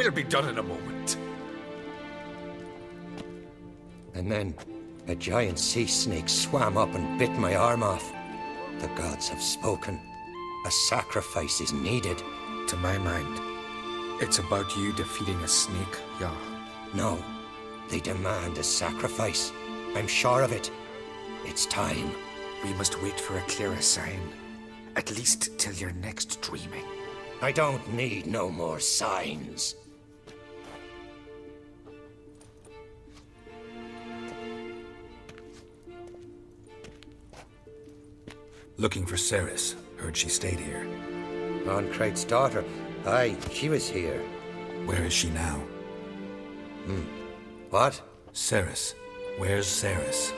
We'll be done in a moment. And then a giant sea snake swam up and bit my arm off. The gods have spoken. A sacrifice is needed. To my mind, it's about you defeating a snake, Yah. No, they demand a sacrifice. I'm sure of it. It's time. We must wait for a clearer sign. At least till your next dreaming. I don't need no more signs. Looking for Ceres. Heard she stayed here. Crate's daughter. Aye, she was here. Where is she now? What? Ceres. Where's Ceres?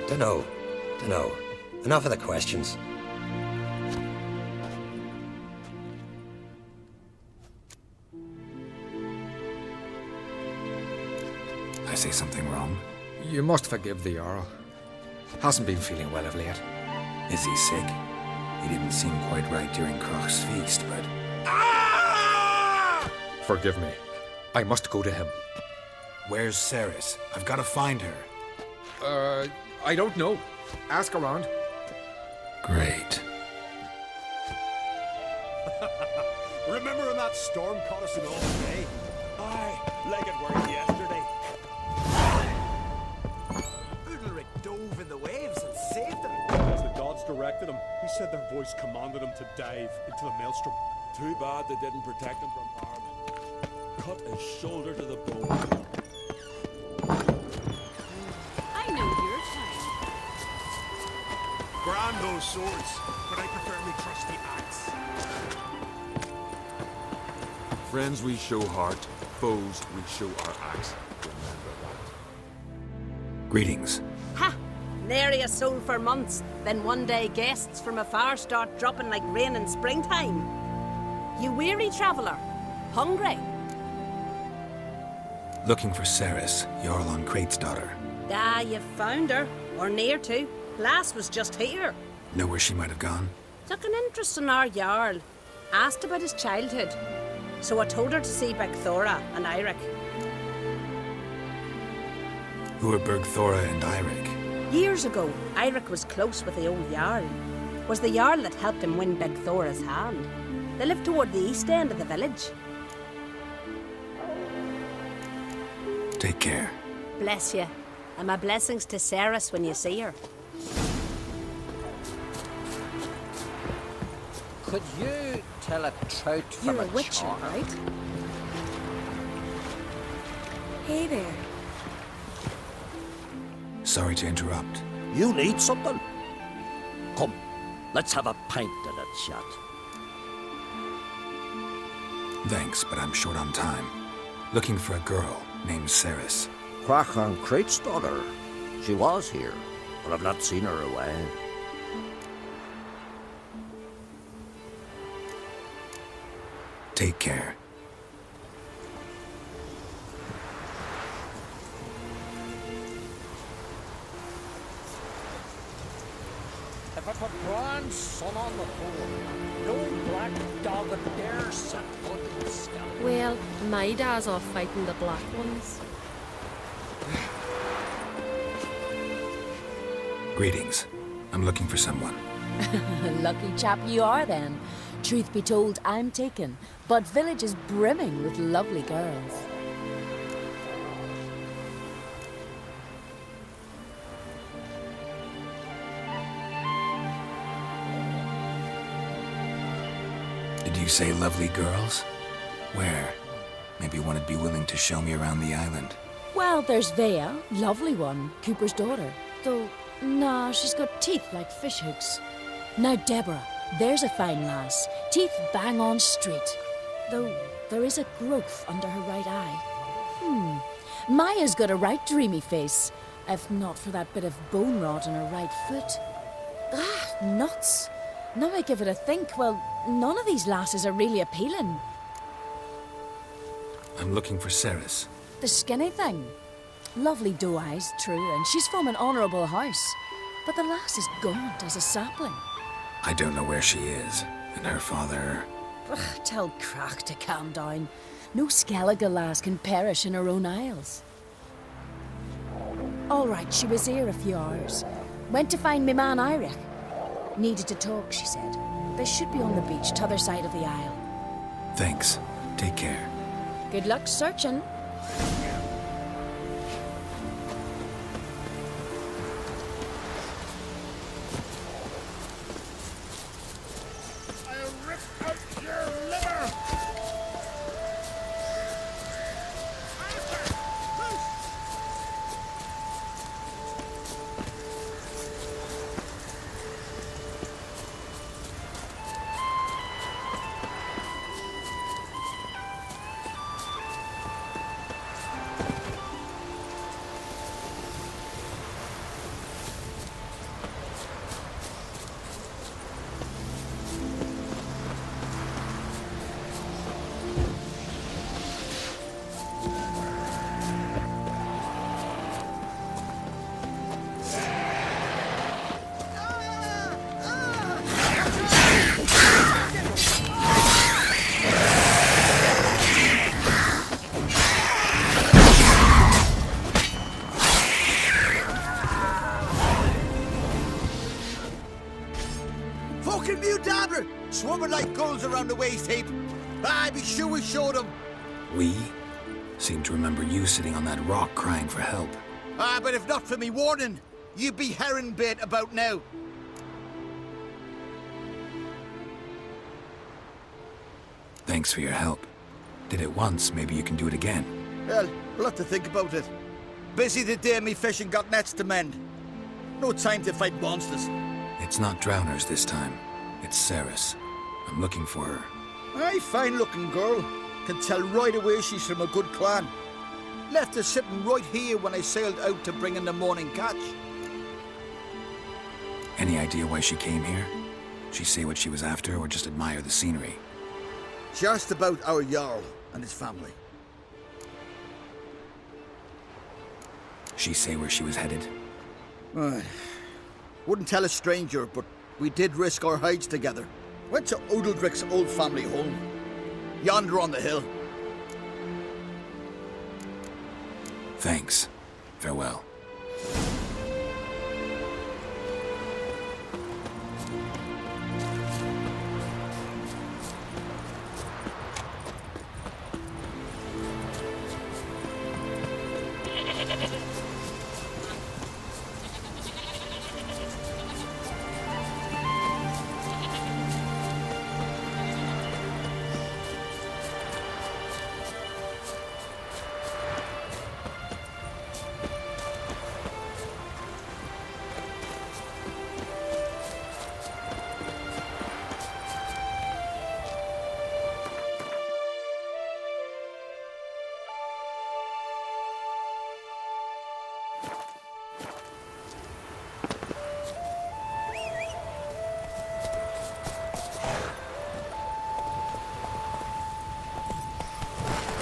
Dunno. Enough of the questions. I say something wrong? You must forgive the Jarl. Hasn't been feeling well of late. Is he sick? He didn't seem quite right during Croc's feast, but... Forgive me. I must go to him. Where's Ceres? I've got to find her. I don't know. Ask around. Great. Remember when that storm caught us in all day? Aye, like it were yesterday. Ulrich dove in the waves and saved them. As the gods directed him, he said their voice commanded him to dive into the maelstrom. Too bad they didn't protect him from harm. Cut his shoulder to the bone. I know your type. Grand those swords, but I prefer me trusty axe. Friends we show heart, foes we show our axe. Remember that. Greetings. Ha! Nary a soul for months. Then one day guests from afar start dropping like rain in springtime. You weary traveller? Hungry? Looking for Ceres, Jarl on Crate's daughter. Ah, you've found her. Or near to. Lass was just here. Know where she might have gone? Took an interest in our Jarl. Asked about his childhood. So I told her to see Bergthora and Eirik. Who are Bergthora and Eirik? Years ago, Eirik was close with the old Jarl. Was the Jarl that helped him win Bergthora's hand. They lived toward the east end of the village. Take care. Bless you. And my blessings to Ceres when you see her. Could you tell a trout from You're a witcher, char? right? Hey there. Sorry to interrupt. You need something? Come, let's have a pint and a chat. Thanks, but I'm short on time. Looking for a girl named Ceres. Crach on Crate's daughter. She was here, but I've not seen her away. Take care. If I put bronze sun on the hole, no black dog would dare set foot in the sky. Well, my dad's off fighting the black ones. Greetings. I'm looking for someone. Lucky chap you are then. Truth be told, I'm taken, but village is brimming with lovely girls. Did you say lovely girls? Where? Maybe one would be willing to show me around the island. Well, there's Vea, lovely one, Cooper's daughter. Though, nah, she's got teeth like fish hooks. Now Deborah, there's a fine lass, teeth bang on straight. Though, there is a growth under her right eye. Maya's got a right dreamy face, if not for that bit of bone rot in her right foot. Ah, nuts. Now I give it a think, well, none of these lasses are really appealing. I'm looking for Ceres. The skinny thing. Lovely doe eyes, true, and she's from an honourable house. But the lass is gaunt as a sapling. I don't know where she is, and her father... Ugh, tell Crach to calm down. No Skellige lass can perish in her own isles. All right, she was here a few hours. Went to find me man Iric. Needed to talk, she said. They should be on the beach, t'other side of the isle. Thanks. Take care. Good luck searching. I'll rip out your liver! Fucking mute dabbler! Swimming like gulls around the waist heap. I be sure we showed them. We seem to remember you sitting on that rock crying for help. But if not for me warning, you'd be herring bait about now. Thanks for your help. Did it once, maybe you can do it again. Well, we'll have to think about it. Busy the day me fishing got nets to mend. No time to fight monsters. It's not drowners this time. It's Ceres. I'm looking for her. Aye, fine-looking girl. Can tell right away she's from a good clan. Left her sitting right here when I sailed out to bring in the morning catch. Any idea why she came here? She say what she was after or just admire the scenery? She asked about our Jarl and his family. She say where she was headed? Wouldn't tell a stranger, but we did risk our hides together. Went to Odildric's old family home. Yonder on the hill. Thanks. Farewell.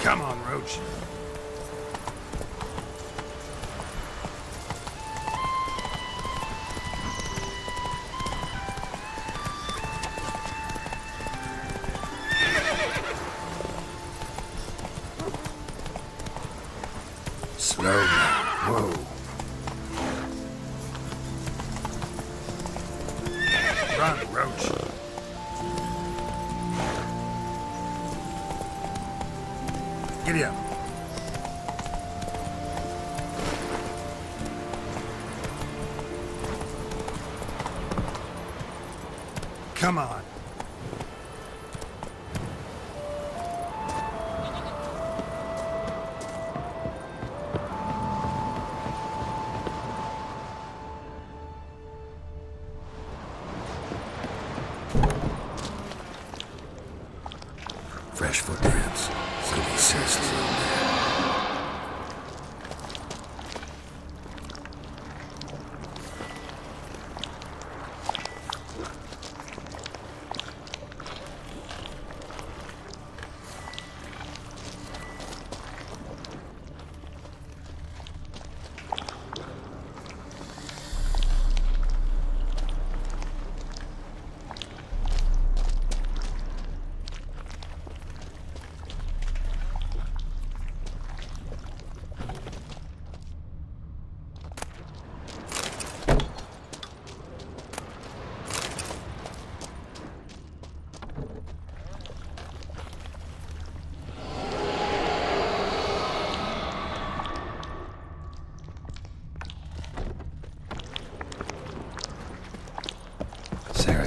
Come on, Roach. Slow down. Whoa. Run, Roach. Giddy up. Come on. Fresh footprints. Could be Cersei's around there.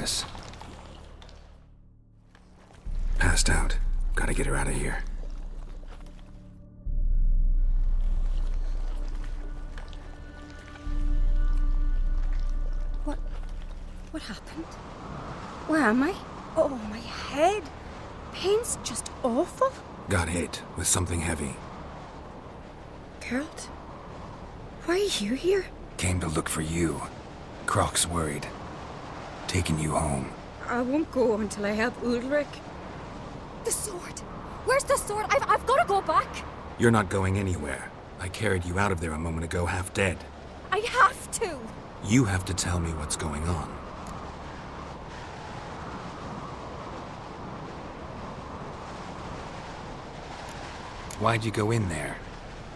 Paris. Passed out. Gotta get her out of here. What happened? Where am I? Oh, my head. Pain's just awful. Got hit with something heavy. Geralt? Why are you here? Came to look for you. Croc's worried. Taking you home. I won't go until I help Ulrich. The sword! Where's the sword? I've got to go back! You're not going anywhere. I carried you out of there a moment ago, half dead. I have to! You have to tell me what's going on. Why'd you go in there?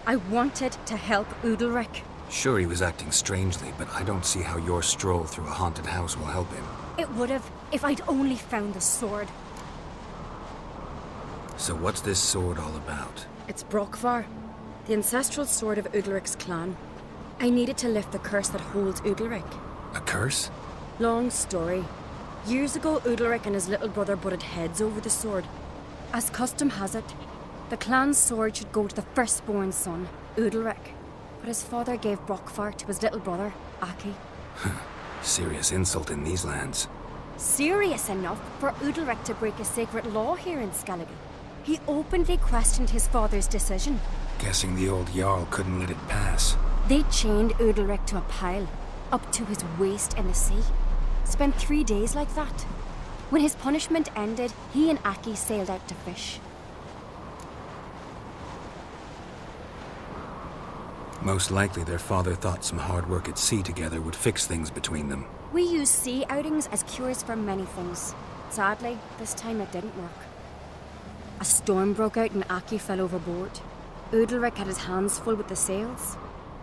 I wanted to help Ulrich. Sure, he was acting strangely, but I don't see how your stroll through a haunted house will help him. It would have, if I'd only found the sword. So what's this sword all about? It's Brokvar, the ancestral sword of Ulrich's clan. I needed to lift the curse that holds Ulrich. A curse? Long story. Years ago, Ulrich and his little brother butted heads over the sword. As custom has it, the clan's sword should go to the firstborn son, Ulrich. But his father gave Brokvar to his little brother, Aki. Serious insult in these lands. Serious enough for Ulrich to break a sacred law here in Skellige. He openly questioned his father's decision. Guessing the old Jarl couldn't let it pass. They chained Ulrich to a pile, up to his waist in the sea. Spent 3 days like that. When his punishment ended, he and Aki sailed out to fish. Most likely their father thought some hard work at sea together would fix things between them. We use sea outings as cures for many things. Sadly, this time it didn't work. A storm broke out and Aki fell overboard. Ulrich had his hands full with the sails.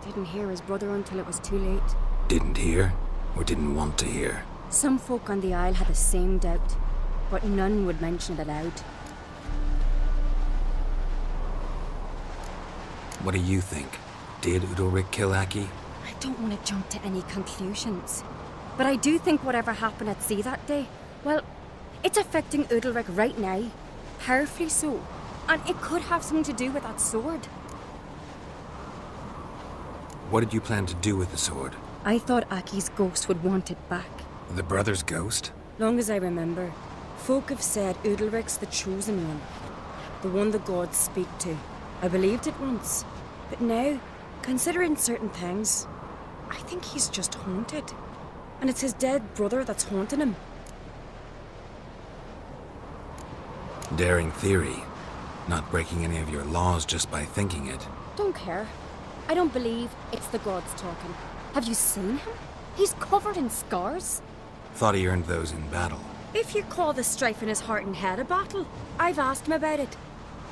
Didn't hear his brother until it was too late. Didn't hear? Or didn't want to hear? Some folk on the Isle had the same doubt, but none would mention it aloud. What do you think? Did Ulrich kill Aki? I don't want to jump to any conclusions. But I do think whatever happened at sea that day, well, it's affecting Ulrich right now. Powerfully so. And it could have something to do with that sword. What did you plan to do with the sword? I thought Aki's ghost would want it back. The brother's ghost? Long as I remember, folk have said Ulrich's the chosen one. The one the gods speak to. I believed it once. But now, considering certain things, I think he's just haunted. And it's his dead brother that's haunting him. Daring theory. Not breaking any of your laws just by thinking it. Don't care. I don't believe it's the gods talking. Have you seen him? He's covered in scars. Thought he earned those in battle. If you call the strife in his heart and head a battle, I've asked him about it.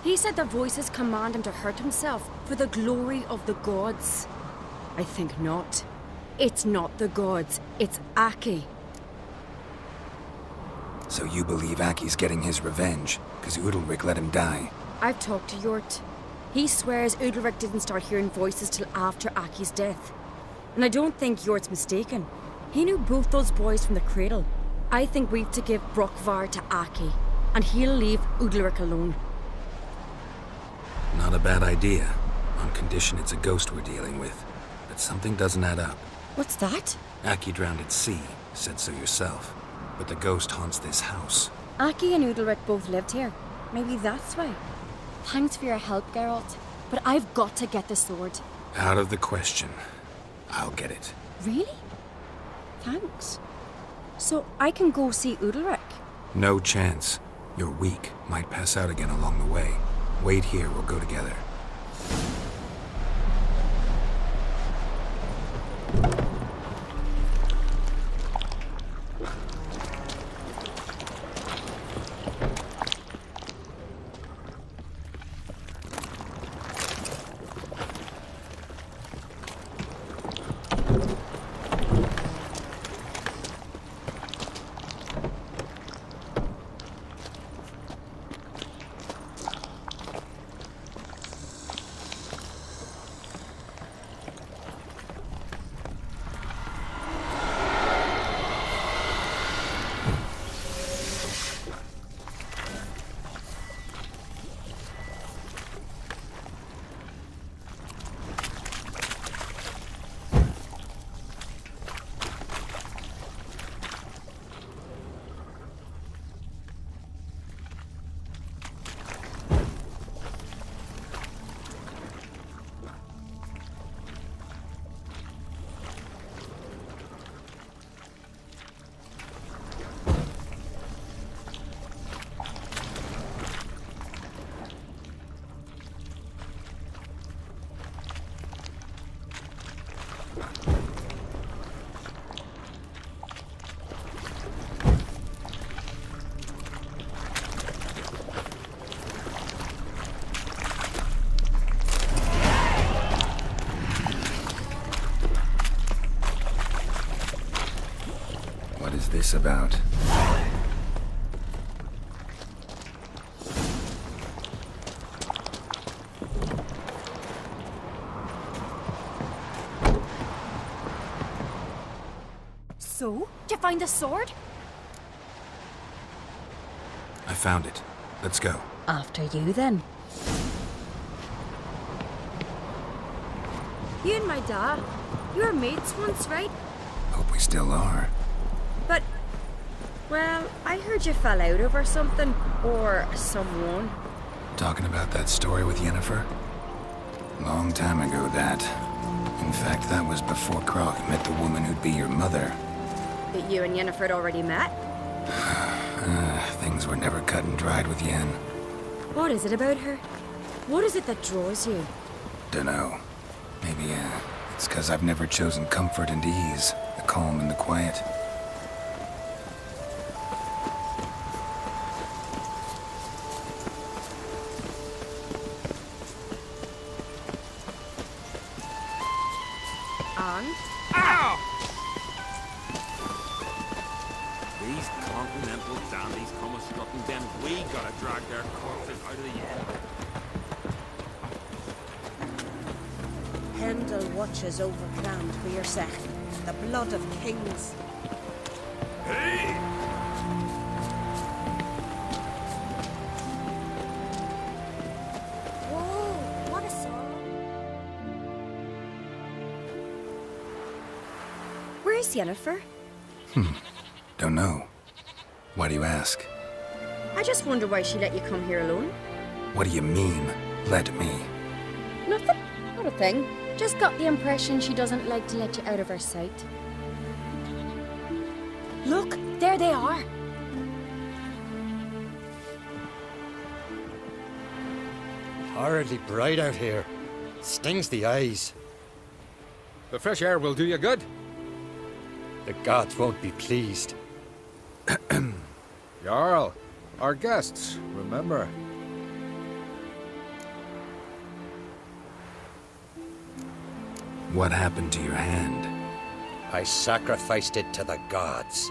He said the voices command him to hurt himself for the glory of the gods. I think not. It's not the gods, it's Aki. So you believe Aki's getting his revenge, because Ulrich let him die? I've talked to Jort. He swears Ulrich didn't start hearing voices till after Aki's death. And I don't think Jort's mistaken. He knew both those boys from the cradle. I think we've to give Brokvar to Aki, and he'll leave Ulrich alone. Not a bad idea, on condition it's a ghost we're dealing with. But something doesn't add up. What's that? Aki drowned at sea, said so yourself. But the ghost haunts this house. Aki and Ulrich both lived here. Maybe that's why. Thanks for your help, Geralt. But I've got to get the sword. Out of the question. I'll get it. Really? Thanks. So I can go see Ulrich? No chance. You're weak. Might pass out again along the way. Wait here, we'll go together. this about? So, did you find the sword? I found it. Let's go. After you, then. You and my dad, you were mates once, right? Hope we still are. But, well, I heard you fell out over something, or someone. Talking about that story with Yennefer? Long time ago, that. In fact, that was before Croc met the woman who'd be your mother. That you and Yennefer had already met? Things were never cut and dried with Yen. What is it about her? What is it that draws you? Dunno. Maybe, it's 'cause I've never chosen comfort and ease, the calm and the quiet. And? Ow! These continental dandies come a-strutting, then we gotta drag their corpses out of the end. Pendle watches over Clan Queersech, the blood of kings. Hey! Whoa, what a song. Where's Yennefer? Don't know. Why do you ask? I just wonder why she let you come here alone. What do you mean, let me? Nothing. Not a thing. Just got the impression she doesn't like to let you out of her sight. Look, there they are. Horridly bright out here. Stings the eyes. The fresh air will do you good. The gods won't be pleased. Jarl, our guests, remember. What happened to your hand? I sacrificed it to the gods.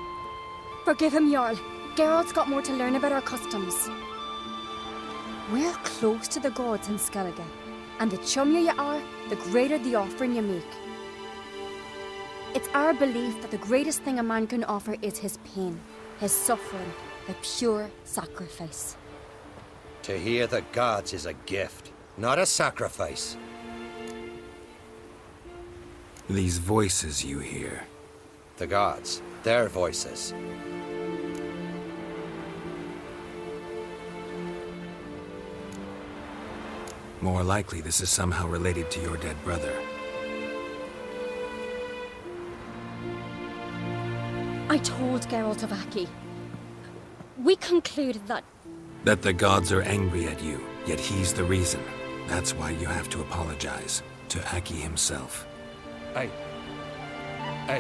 Forgive him, Jarl. Geralt's got more to learn about our customs. We're close to the gods in Skellige, and the chummier you are, the greater the offering you make. It's our belief that the greatest thing a man can offer is his pain, his suffering, a pure sacrifice. To hear the gods is a gift, not a sacrifice. These voices you hear. The gods, their voices. More likely this is somehow related to your dead brother. I told Geralt of Aki. We concluded that... That the gods are angry at you, yet he's the reason. That's why you have to apologize. To Aki himself. I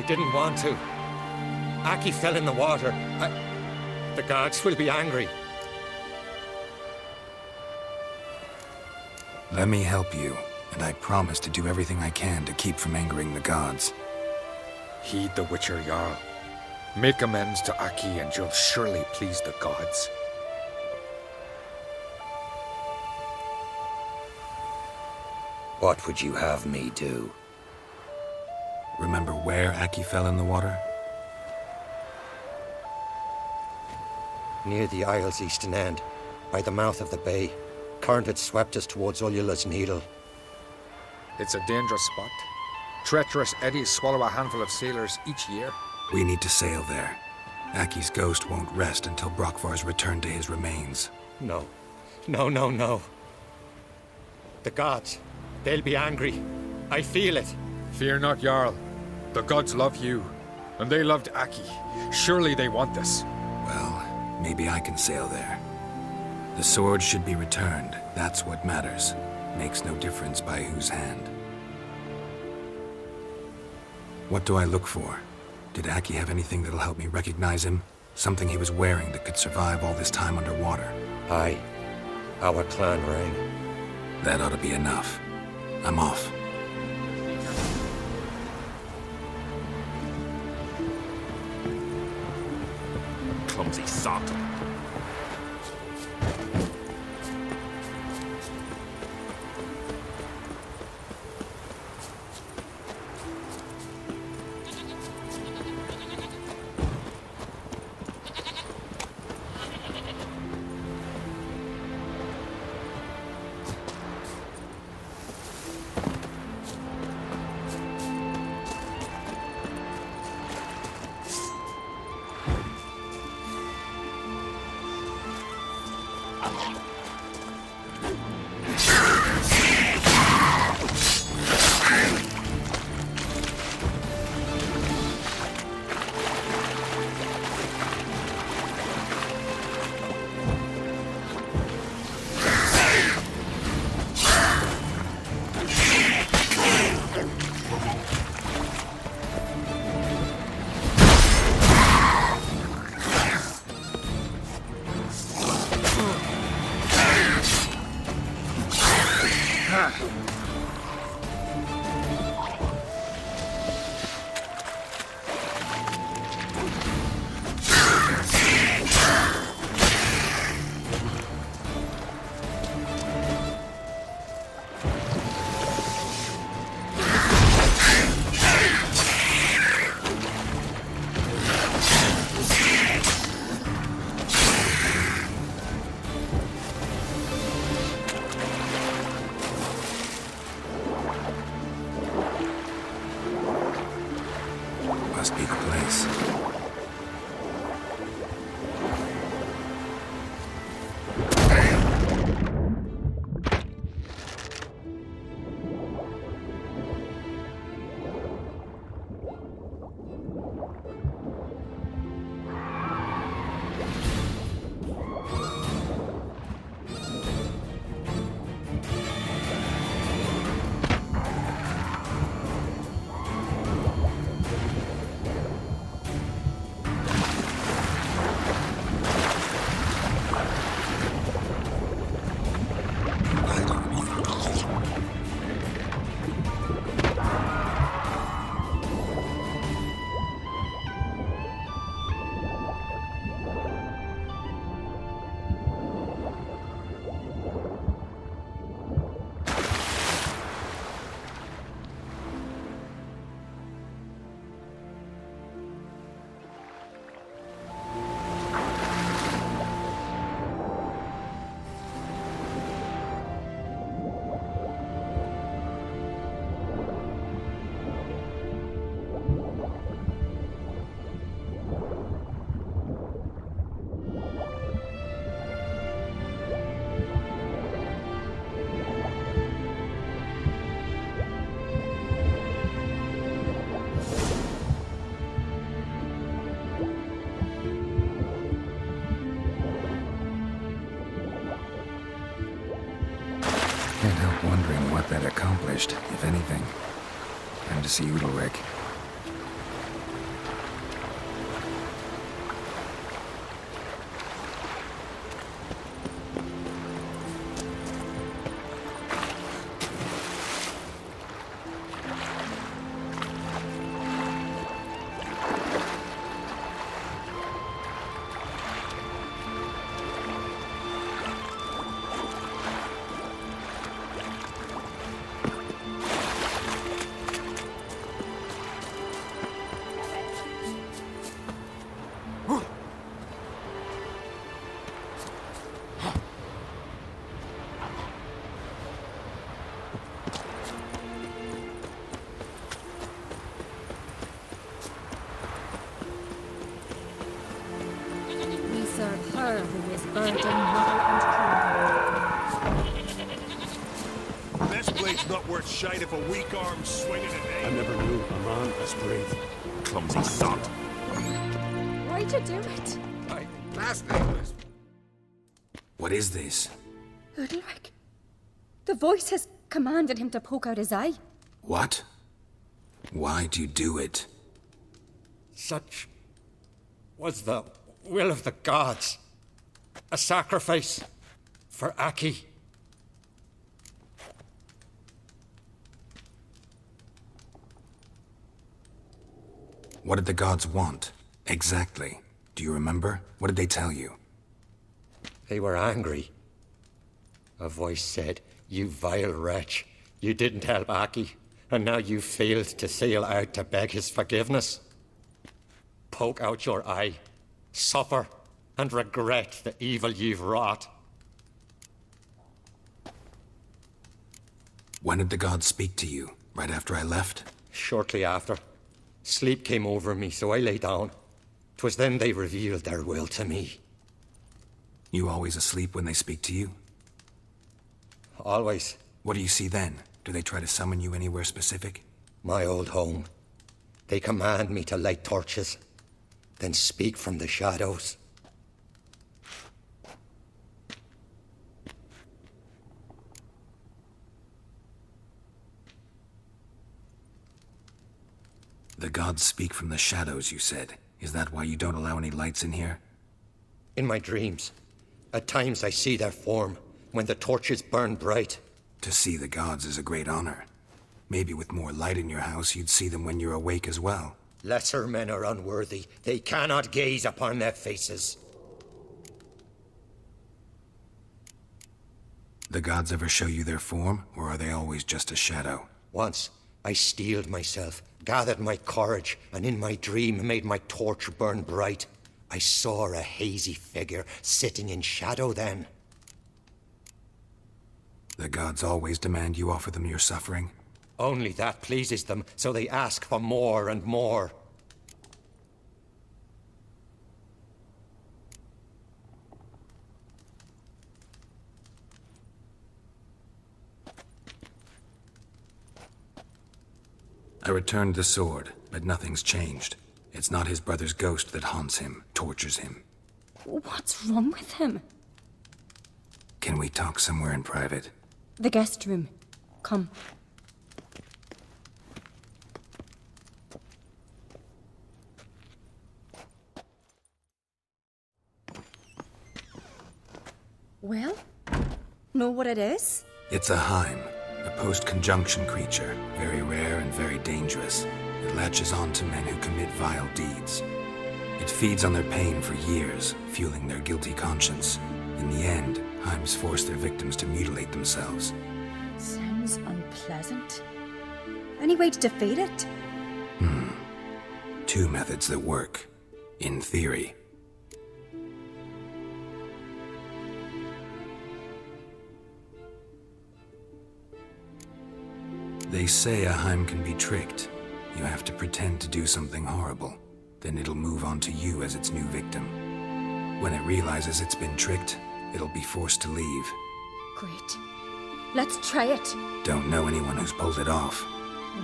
didn't want to. Aki fell in the water. The gods will be angry. Let me help you, and I promise to do everything I can to keep from angering the gods. Heed the Witcher Jarl. Make amends to Aki and you'll surely please the gods. What would you have me do? Remember where Aki fell in the water? Near the Isle's eastern end, by the mouth of the bay. Current had swept us towards Ullula's Needle. It's a dangerous spot. Treacherous eddies swallow a handful of sailors each year. We need to sail there. Aki's ghost won't rest until Brokvar's returned to his remains. No. No. The gods, they'll be angry. I feel it. Fear not, Jarl. The gods love you, and they loved Aki. Surely they want this. Well, maybe I can sail there. The sword should be returned. That's what matters. Makes no difference by whose hand. What do I look for? Did Aki have anything that'll help me recognize him? Something he was wearing that could survive all this time underwater? Aye. Our clan ring. That ought to be enough. I'm off. clumsy sot. Must be the place. Can't help wondering what that accomplished, if anything. Time to see Udalric. We serve her who is burdened, mother and children. This blade's not worth shite if a weak arm's swinging it, eh? I never knew a man as brave. Clumsy sot. Why'd you do it? Last name was... What is this? Udalric. The voice has commanded him to poke out his eye. What? Why'd you do it? Such was the will of the gods. A sacrifice for Aki. What did the gods want, exactly? Do you remember? What did they tell you? They were angry. A voice said, "You vile wretch. You didn't help Aki, and now you failed to sail out to beg his forgiveness. Poke out your eye, suffer, and regret the evil you've wrought." When did the gods speak to you? Right after I left? Shortly after. Sleep came over me, so I lay down. 'Twas then they revealed their will to me. You always asleep when they speak to you? Always. What do you see then? Do they try to summon you anywhere specific? My old home. They command me to light torches, then speak from the shadows. The gods speak from the shadows, you said. Is that why you don't allow any lights in here? In my dreams. At times I see their form, when the torches burn bright. To see the gods is a great honor. Maybe with more light in your house, you'd see them when you're awake as well. Lesser men are unworthy. They cannot gaze upon their faces. The gods ever show you their form, or are they always just a shadow? Once, I steeled myself, gathered my courage, and in my dream made my torch burn bright. I saw a hazy figure sitting in shadow then. The gods always demand you offer them your suffering? Only that pleases them, so they ask for more and more. I returned the sword, but nothing's changed. It's not his brother's ghost that haunts him, tortures him. What's wrong with him? Can we talk somewhere in private? The guest room. Come. Well, know what it is? It's a Heim, a post-conjunction creature, very rare and very dangerous. It latches on to men who commit vile deeds. It feeds on their pain for years, fueling their guilty conscience. In the end, Heims force their victims to mutilate themselves. Sounds unpleasant. Any way to defeat it? Two methods that work. In theory. They say a Heim can be tricked. You have to pretend to do something horrible. Then it'll move on to you as its new victim. When it realizes it's been tricked, it'll be forced to leave. Great. Let's try it. Don't know anyone who's pulled it off.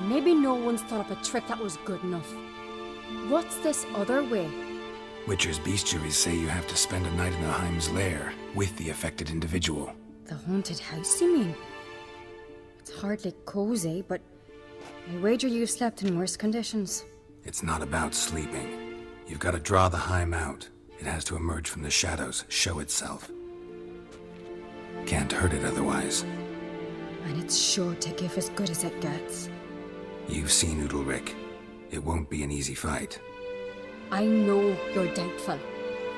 Maybe no one's thought up a trick that was good enough. What's this other way? Witcher's bestiaries say you have to spend a night in the Heim's lair with the affected individual. The haunted house, you mean? It's hardly cozy, but I wager you've slept in worse conditions. It's not about sleeping. You've got to draw the Heim out. It has to emerge from the shadows, show itself. Can't hurt it otherwise. And it's sure to give as good as it gets. You've seen Udalric. It won't be an easy fight. I know you're doubtful,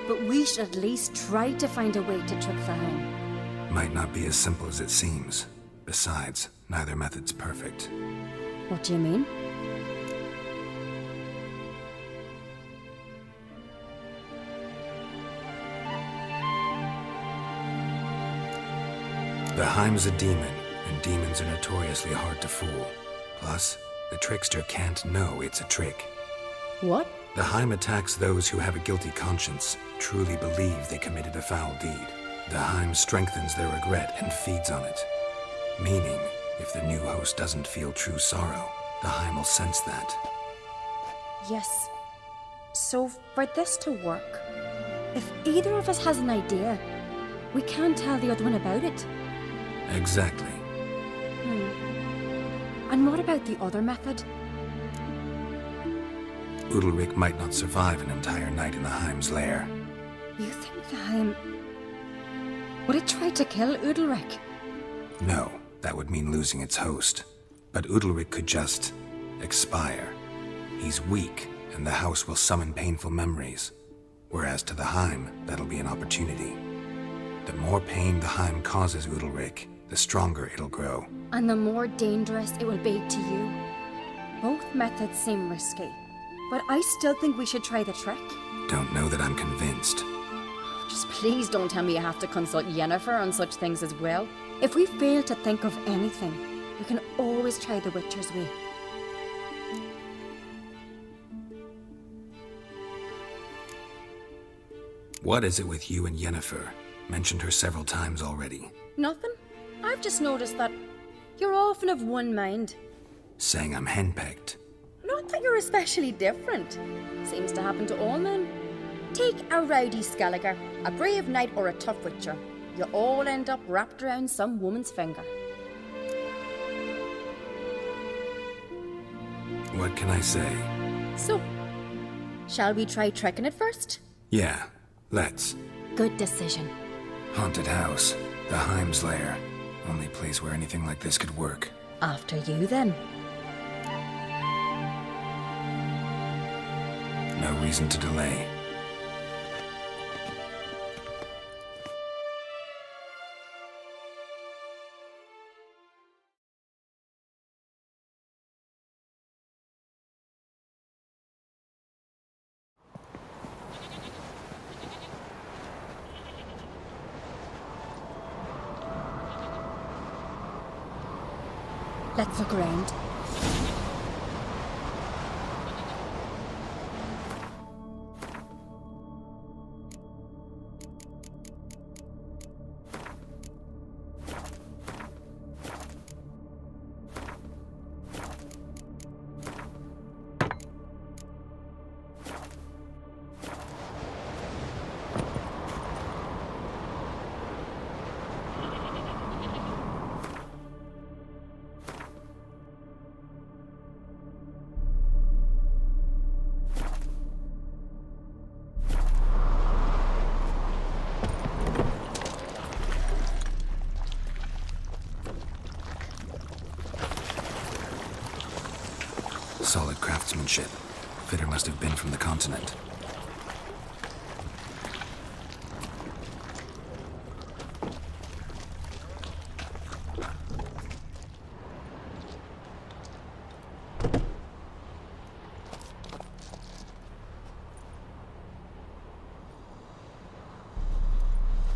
but we should at least try to find a way to trick the Heim. Might not be as simple as it seems. Besides, neither method's perfect. What do you mean? The Heim's a demon, and demons are notoriously hard to fool. Plus, the trickster can't know it's a trick. What? The Heim attacks those who have a guilty conscience, truly believe they committed a foul deed. The Heim strengthens their regret and feeds on it. Meaning, if the new host doesn't feel true sorrow, the Heim will sense that. Yes. So, for this to work, if either of us has an idea, we can't tell the other one about it. Exactly. And what about the other method? Udalric might not survive an entire night in the Heim's lair. You think the Heim... Would it try to kill Udalric? No, that would mean losing its host. But Udalric could just... expire. He's weak, and the house will summon painful memories. Whereas to the Heim, that'll be an opportunity. The more pain the Heim causes Udalric, the stronger it'll grow. And the more dangerous it will be to you. Both methods seem risky, but I still think we should try the trick. Don't know that I'm convinced. Just please don't tell me you have to consult Yennefer on such things as well. If we fail to think of anything, we can always try the Witcher's way. What is it with you and Yennefer? Mentioned her several times already. Nothing. I've just noticed that you're often of one mind. Saying I'm henpecked. Not that you're especially different. Seems to happen to all men. Take a rowdy Skelliger, a brave knight or a tough witcher. You all end up wrapped around some woman's finger. What can I say? So, shall we try tricking it first? Yeah, let's. Good decision. Haunted house. The Heim's lair. Only place where anything like this could work. After you, then. No reason to delay. Let's look around. Solid craftsmanship. Fitter must have been from the continent.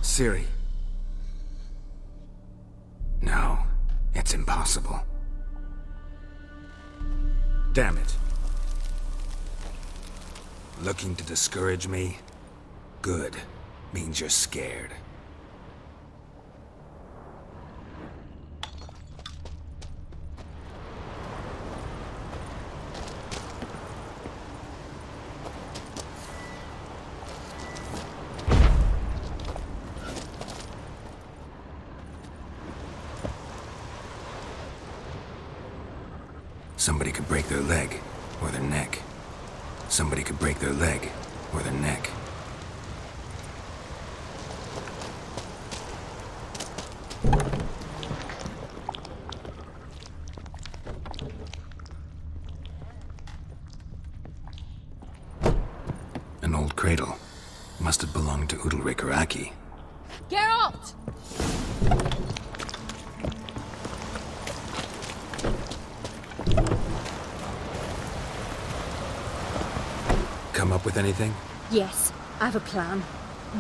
Ciri. No, it's impossible. Damn it. Looking to discourage me? Good. Means you're scared. Somebody could break their leg, or their neck. Somebody could break their leg, or their neck. An old cradle. Must have belonged to Udalric or Aki. Geralt! Come up with anything? Yes, I have a plan.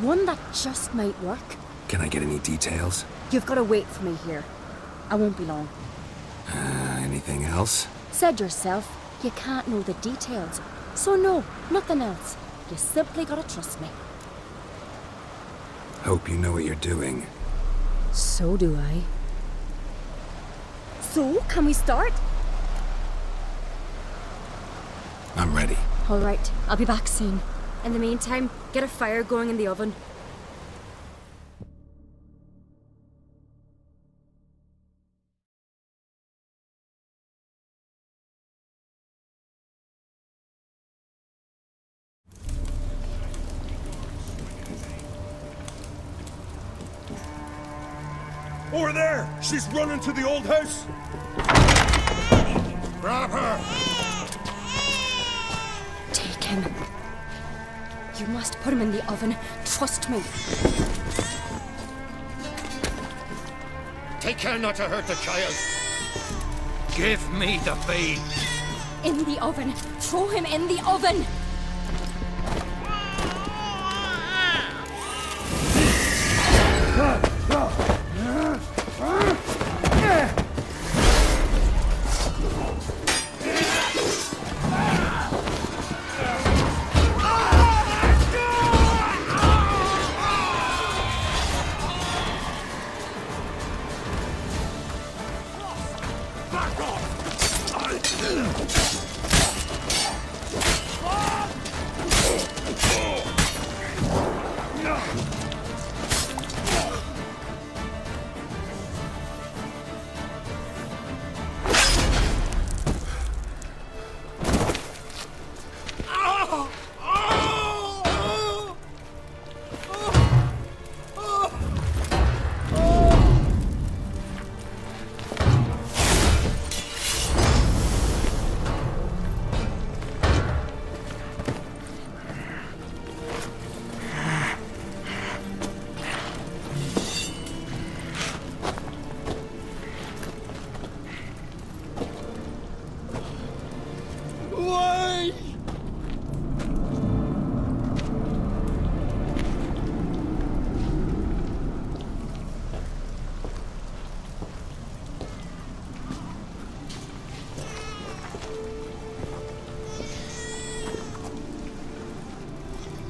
One that just might work. Can I get any details? You've got to wait for me here. I won't be long. Anything else? Said yourself, you can't know the details. So no, nothing else. You simply gotta trust me. Hope you know what you're doing. So do I. So, can we start? I'm ready. All right, I'll be back soon. In the meantime, get a fire going in the oven. Over there! She's running to the old house! Grab her! Take him. You must put him in the oven. Trust me. Take care not to hurt the child. Give me the babe. In the oven. Throw him in the oven.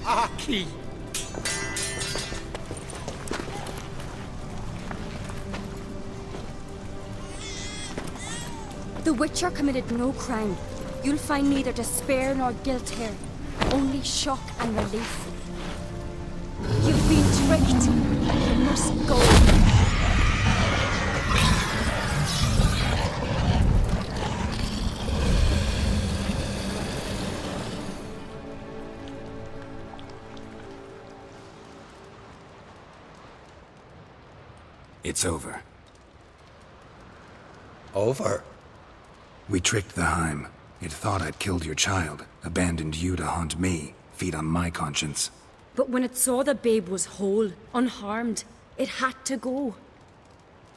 Aki! The Witcher committed no crime. You'll find neither despair nor guilt here. Only shock and relief. You've been tricked. You must go. It's over. Over? We tricked the Heim. It thought I'd killed your child, abandoned you to haunt me, feed on my conscience. But when it saw the babe was whole, unharmed, it had to go.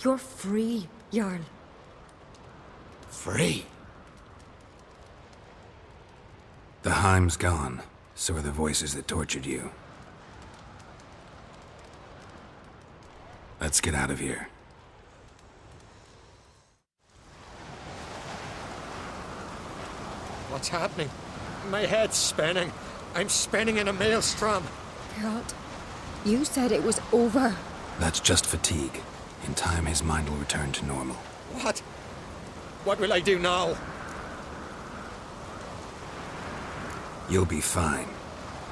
You're free, Jarl. Free? The Heim's gone, so are the voices that tortured you. Let's get out of here. What's happening? My head's spinning. I'm spinning in a maelstrom. Geralt, you said it was over. That's just fatigue. In time, his mind will return to normal. What? What will I do now? You'll be fine.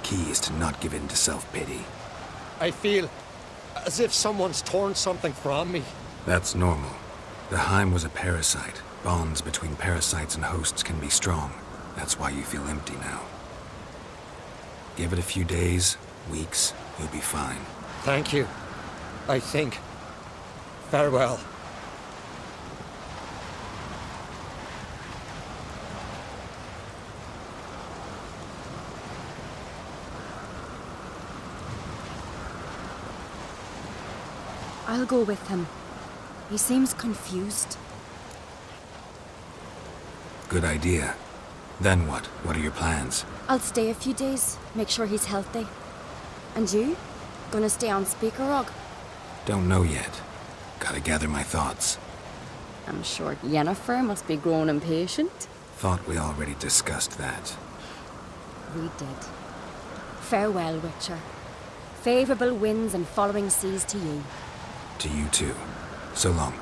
Key is to not give in to self-pity. I feel as if someone's torn something from me. That's normal. The Heim was a parasite. Bonds between parasites and hosts can be strong. That's why you feel empty now. Give it a few days, weeks, you'll be fine. Thank you. I think. Farewell. I'll go with him. He seems confused. Good idea. Then what? What are your plans? I'll stay a few days, make sure he's healthy. And you? Gonna stay on Speaker Rog? Don't know yet. Gotta gather my thoughts. I'm sure Yennefer must be grown impatient. Thought we already discussed that. We did. Farewell, Witcher. Favourable winds and following seas to you. To you too. So long.